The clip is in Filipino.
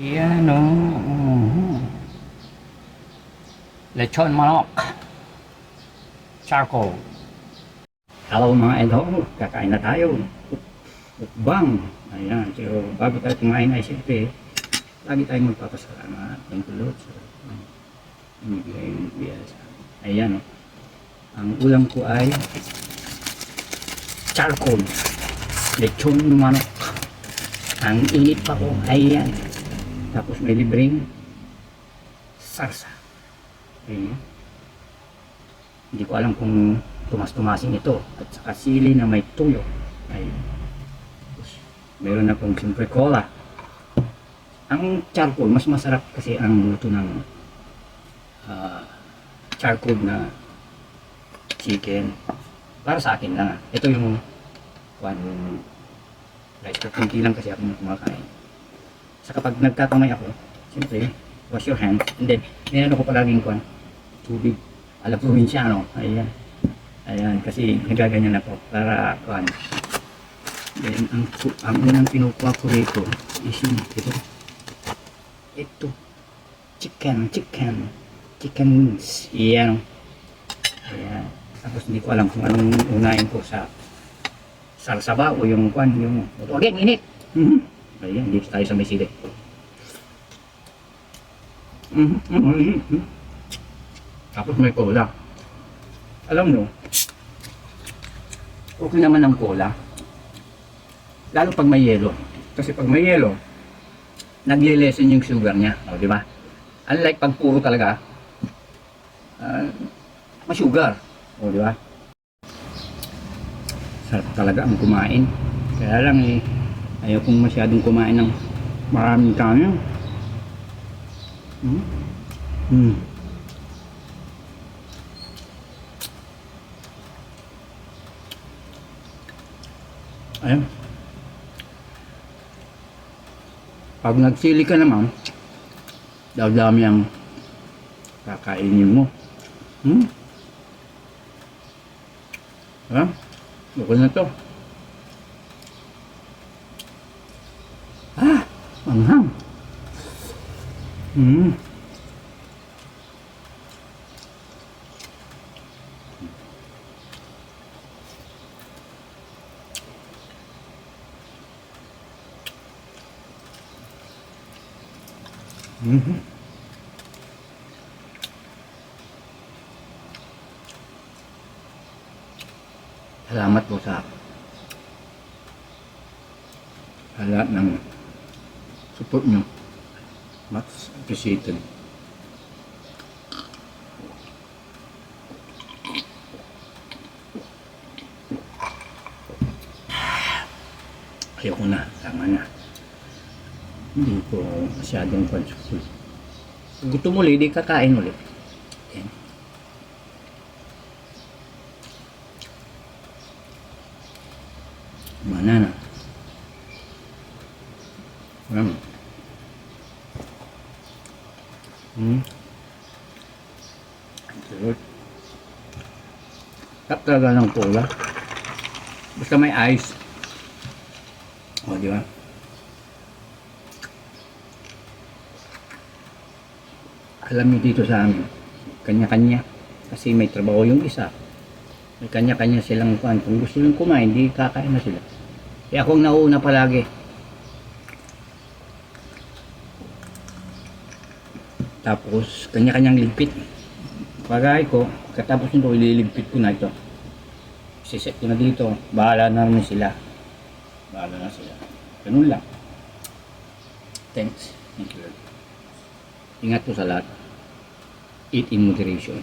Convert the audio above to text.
Yan o. Lechon manok. Charcoal. Hello mga idol. Kakain na tayo. Mukbang. Ayan. So, bago tayo kumain ay siyempre, lagi tayong magpapasalamat. Thank you Lord. Ayan o. Ang ulam ko ay charcoal. Lechon manok. Ang init pa ko. Ayan. Tapos may libreng sarsa. Ayan. Hindi ko alam kung tumas-tumasin ito. At saka sili na may tuyo. Ayan. Tapos, meron akong siyempre cola. Ang charcoal, mas masarap kasi ang luto ng charcoal na chicken. Para sa akin lang. Ito yung rice pero kunti lang kasi ako kumakain. Sa kapag nagkakamay ako, siyempre, wash your hands. And then, meron ako palaging tubig. Ala probinsyano. Ayan. Ayan, kasi nagaganyan ako para Then, ang unang pinukuha ko rito is yung ito. Chicken wings. Ayan. Ayan. Tapos hindi ko alam kung anong unahin ko sa salsa ba o yung again, init. Ayan, dito tayo sa may sili. Tapos may cola. Alam nyo, okay naman ang cola. Lalo pag may yelo. Kasi pag may yelo, nagle-lessen yung sugar niya. O, di ba? Unlike pag puro talaga, masugar. O, di ba? Sarap talaga ang kumain. Kaya lang ayaw kong masyadong kumain ng maraming kanin. Ayun. Pag nagsili ka naman, dami ang kakainin mo. Okay na to. Manghang. Salamat po sa lahat ng support nyo. Much appreciated. Ayoko na, tama na. Hindi ko masyadong conscious. Gutom ulit, di kakain ulit. Ayan. Mana na? Sarap. Sarap talaga ng cola. Basta may ice. O, di ba? Alam niyo dito sa amin, kanya-kanya. Kasi may trabaho yung isa. May kanya-kanya silang kuhan. Kung gusto nilang kumain, di kakain na sila. Kaya akong nauuna palagi. Tapos, kanya-kanyang ligpit. Pagay ko, katapos nito, ililigpit ko na ito. Siset ko na dito. Bahala na naman sila. Bahala na sila. Ganun lang. Thanks. Thank you. Ingat po sa lahat. Eat in moderation.